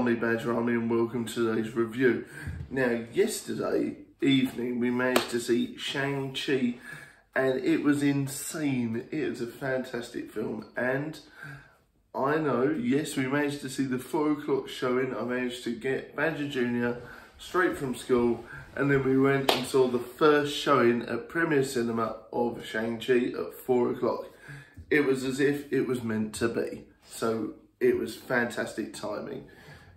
Army Badger Army and welcome to today's review. Now, yesterday evening we managed to see Shang Chi and it was insane. It was a fantastic film, and I know, yes, we managed to see the 4 o'clock showing. I managed to get Badger Jr. straight from school, and then we went and saw the first showing at Premier Cinema of Shang Chi at 4 o'clock. It was as if it was meant to be. So it was fantastic timing.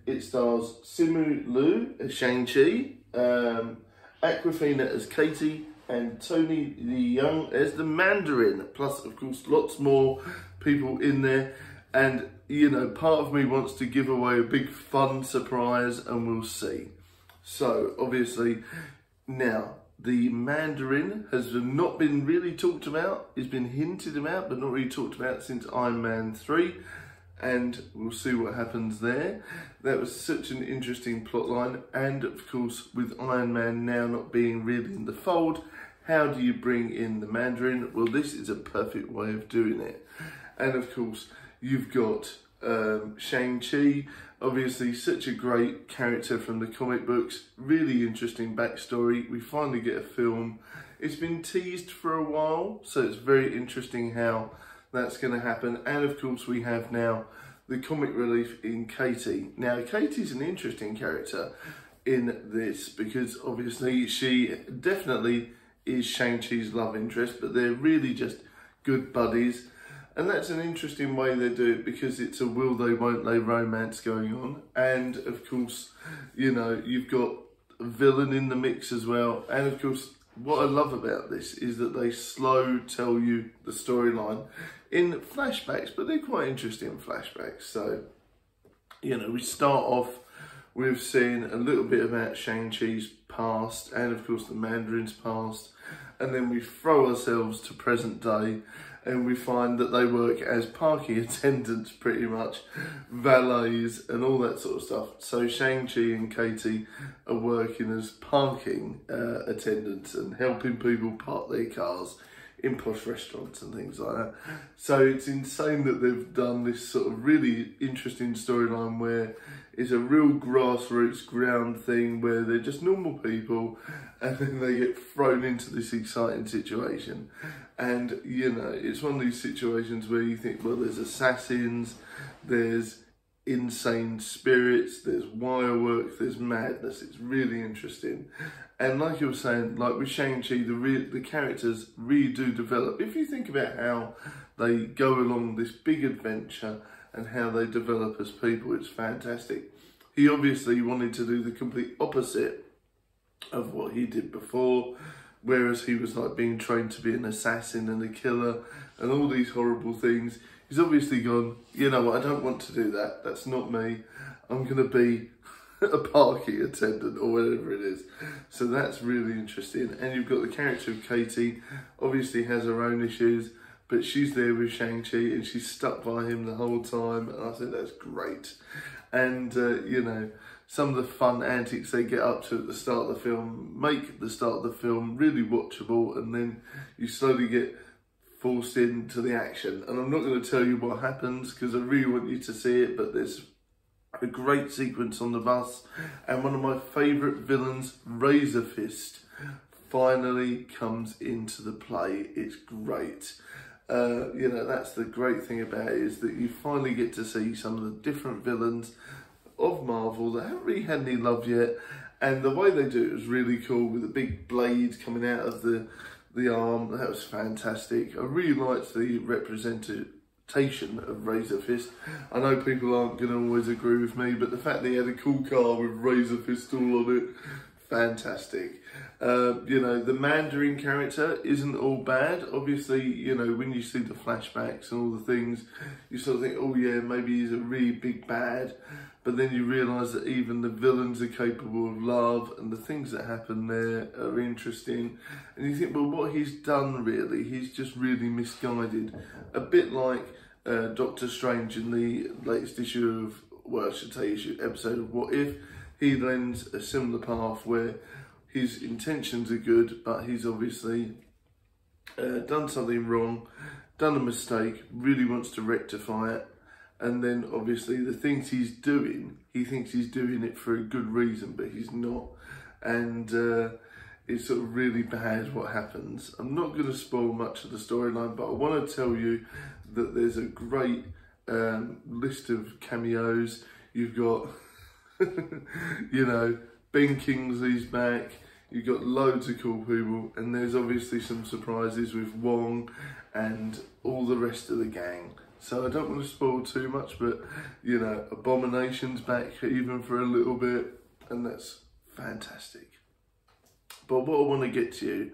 It stars Simu Liu as Shang-Chi, Awkwafina as Katie, and Tony Leung as the Mandarin. Plus, of course, lots more people in there. And, you know, part of me wants to give away a big fun surprise, and we'll see. So, obviously, now, the Mandarin has not been really talked about. It's been hinted about, but not really talked about since Iron Man 3. And we'll see what happens there. That was such an interesting plotline. And of course, with Iron Man now not being really in the fold, how do you bring in the Mandarin? Well, this is a perfect way of doing it. And of course, you've got Shang-Chi, obviously such a great character from the comic books, really interesting backstory. We finally get a film. It's been teased for a while, so it's very interesting how that's going to happen. And of course we have now the comic relief in Katie. Now Katie's an interesting character in this because obviously she definitely is Shang-Chi's love interest, but they're really just good buddies. And that's an interesting way they do it because it's a will they won't they romance going on. And of course, you know, you've got a villain in the mix as well. And of course, what I love about this is that they slow tell you the storyline in flashbacks, but they're quite interesting flashbacks. So, you know, we start off with seeing a little bit about Shang-Chi's past and of course the Mandarin's past, and then we throw ourselves to present day and we find that they work as parking attendants pretty much, valets and all that sort of stuff. So Shang-Chi and Katie are working as parking attendants and helping people park their cars in posh restaurants and things like that. So it's insane that they've done this sort of really interesting storyline where it's a real grassroots ground thing where they're just normal people and then they get thrown into this exciting situation. And, you know, it's one of these situations where you think, well, there's assassins, there's insane spirits, there's wire work, there's madness. It's really interesting. And like you were saying, like with Shang-Chi, the characters really do develop. If you think about how they go along this big adventure and how they develop as people, it's fantastic. He obviously wanted to do the complete opposite of what he did before, whereas he was like being trained to be an assassin and a killer and all these horrible things. He's obviously gone, you know what, I don't want to do that. That's not me. I'm going to be a parking attendant or whatever it is. So that's really interesting. And you've got the character of Katie, obviously has her own issues, but she's there with Shang-Chi and she's stuck by him the whole time. And I think that's great. And, you know, some of the fun antics they get up to at the start of the film make the start of the film really watchable, and then you slowly get forced into the action. And I'm not going to tell you what happens because I really want you to see it, but there's a great sequence on the bus, and one of my favourite villains, Razor Fist, finally comes into the play. It's great. You know, that's the great thing about it, is that you finally get to see some of the different villains of Marvel that haven't really had any love yet, and the way they do it was really cool with a big blade coming out of the arm. That was fantastic. I really liked the representation of Razor Fist. I know people aren't going to always agree with me, but the fact that he had a cool car with Razor Fist all on it, fantastic. You know, the Mandarin character isn't all bad. Obviously, you know, when you see the flashbacks and all the things, you sort of think, oh yeah, maybe he's a really big bad. But then you realise that even the villains are capable of love, and the things that happen there are interesting. And you think, well, what he's done really, he's just really misguided. A bit like Doctor Strange in the latest issue of, well, I should say episode of What If. He lends a similar path where his intentions are good, but he's obviously done something wrong, done a mistake, really wants to rectify it, And then obviously the things he's doing, he thinks he's doing it for a good reason, but he's not. And it's sort of really bad what happens. I'm not going to spoil much of the storyline, but I want to tell you that there's a great list of cameos. You've got, you know, Ben Kingsley's back. You've got loads of cool people, and there's obviously some surprises with Wong and all the rest of the gang. So I don't want to spoil too much, but, you know, Abomination's back even for a little bit, and that's fantastic. But what I want to get to you,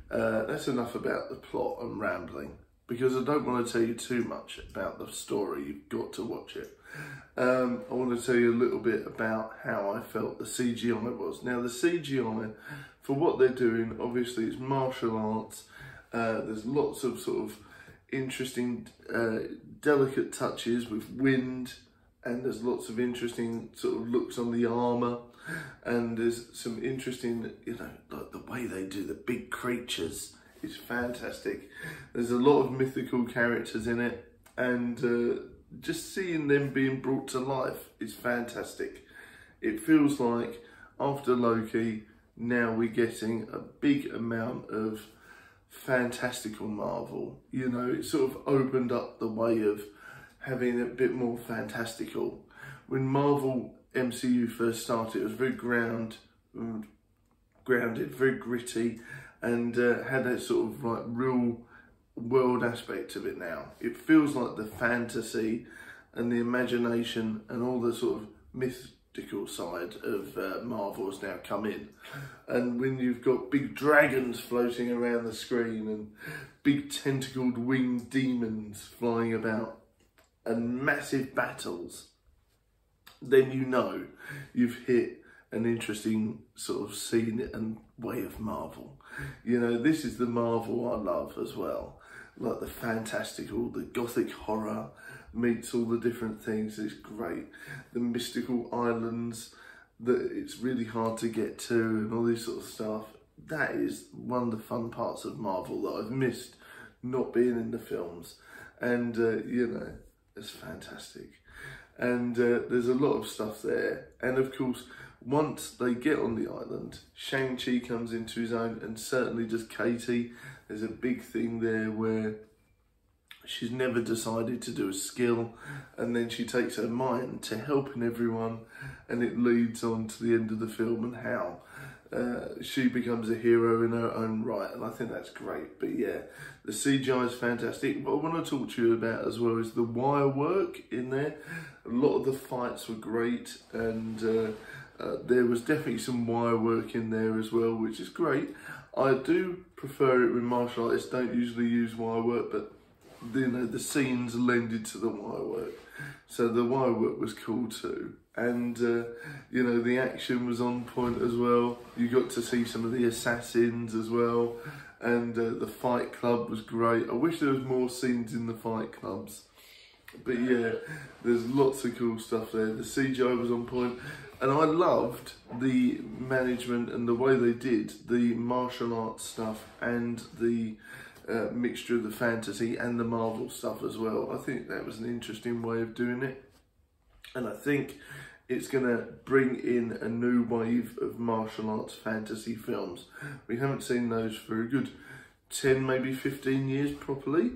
that's enough about the plot and rambling, because I don't want to tell you too much about the story. You've got to watch it. I want to tell you a little bit about how I felt the CGI was. Now, the CGI, for what they're doing, obviously it's martial arts. There's lots of sort of interesting, delicate touches with wind, and there's lots of interesting sort of looks on the armour, and there's some interesting, you know, like the way they do the big creatures is fantastic. There's a lot of mythical characters in it, and just seeing them being brought to life is fantastic. It feels like after Loki, now we're getting a big amount of fantastical Marvel. You know, it sort of opened up the way of having a bit more fantastical. When Marvel MCU first started, it was very grounded, very gritty, and had that sort of like real world aspect of it now. It feels like the fantasy and the imagination and all the sort of mystical side of Marvel has now come in. And when you've got big dragons floating around the screen and big tentacled winged demons flying about and massive battles, then you know you've hit an interesting sort of scene and way of Marvel. You know, this is the Marvel I love as well. Like the fantastical, the gothic horror meets all the different things. It's great. The mystical islands that it's really hard to get to and all this sort of stuff. That is one of the fun parts of Marvel that I've missed not being in the films. And, you know, it's fantastic. And there's a lot of stuff there. And of course, once they get on the island, Shang Chi comes into his own, and certainly does Katie. There's a big thing there where she's never decided to do a skill, and then she takes her mind to helping everyone, and it leads on to the end of the film and how she becomes a hero in her own right, and I think that's great. But yeah, the CGI is fantastic. What I want to talk to you about as well is the wire work in there. A lot of the fights were great, and there was definitely some wire work in there as well, which is great. I do prefer it when martial artists don't usually use wire work, but you know, the scenes lended to the wire work. So the wire work was cool too. And, you know, the action was on point as well. You got to see some of the assassins as well. And the fight club was great. I wish there was more scenes in the fight clubs. But yeah, there's lots of cool stuff there. The CGI was on point. And I loved the management and the way they did the martial arts stuff and the mixture of the fantasy and the Marvel stuff as well. I think that was an interesting way of doing it. And I think it's going to bring in a new wave of martial arts fantasy films. We haven't seen those for a good 10, maybe 15 years properly.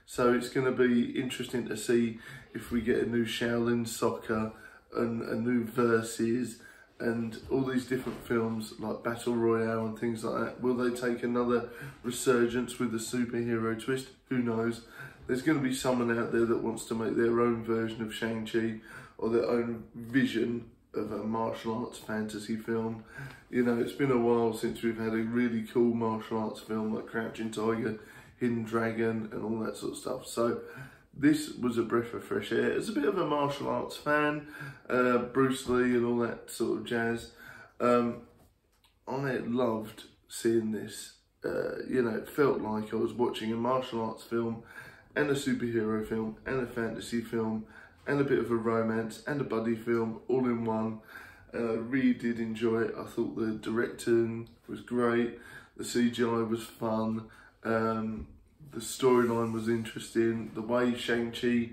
So it's going to be interesting to see if we get a new Shaolin Soccer and a new Versus and all these different films like Battle Royale and things like that. Will they take another resurgence with a superhero twist? Who knows? There's going to be someone out there that wants to make their own version of Shang Chi or their own vision of a martial arts fantasy film. You know, it's been a while since we've had a really cool martial arts film like Crouching Tiger, Hidden Dragon and all that sort of stuff. So this was a breath of fresh air. As a bit of a martial arts fan, Bruce Lee and all that sort of jazz, I loved seeing this. You know, it felt like I was watching a martial arts film and a superhero film and a fantasy film and a bit of a romance and a buddy film all in one. And I really did enjoy it. I thought the directing was great. The CGI was fun. The storyline was interesting. The way Shang-Chi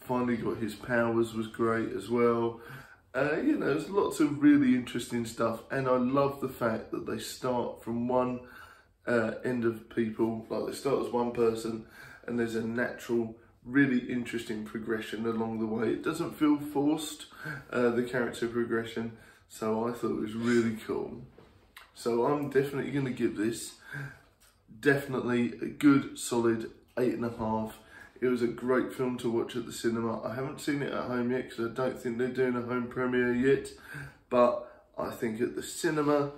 finally got his powers was great as well. You know, there's lots of really interesting stuff, and I love the fact that they start from one end of people, like they start as one person, and there's a natural, really interesting progression along the way. It doesn't feel forced, the character progression, so I thought it was really cool. So I'm definitely going to give this definitely a good solid 8.5. It was a great film to watch at the cinema. I haven't seen it at home yet because I don't think they're doing a home premiere yet, but I think at the cinema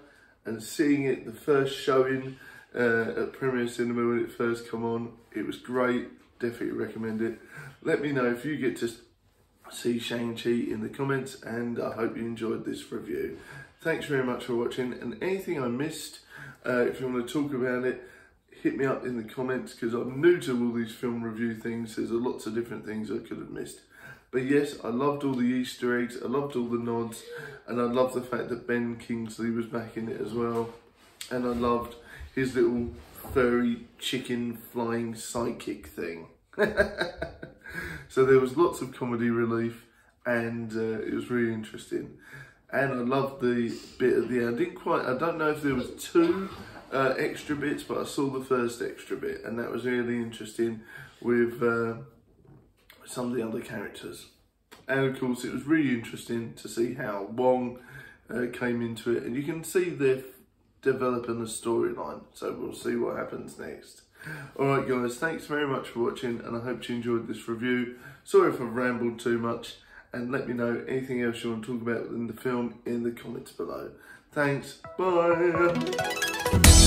and seeing it, the first showing at Premier Cinema when it first come on, it was great. Definitely recommend it. Let me know if you get to see Shang-Chi in the comments, and I hope you enjoyed this review. Thanks very much for watching, and anything I missed, if you want to talk about it, hit me up in the comments, because I'm new to all these film review things. There's lots of different things I could have missed. But yes, I loved all the Easter eggs, I loved all the nods, and I loved the fact that Ben Kingsley was back in it as well. And I loved his little furry chicken flying sidekick thing. So there was lots of comedy relief, and it was really interesting. And I loved the bit at the end. I don't know if there was two extra bits, but I saw the first extra bit, and that was really interesting with some of the other characters. And of course, it was really interesting to see how Wong came into it, and you can see they're developing a storyline, so we'll see what happens next. Alright guys, thanks very much for watching, and I hope you enjoyed this review. Sorry if I've rambled too much, and let me know anything else you want to talk about in the film in the comments below. Thanks, bye!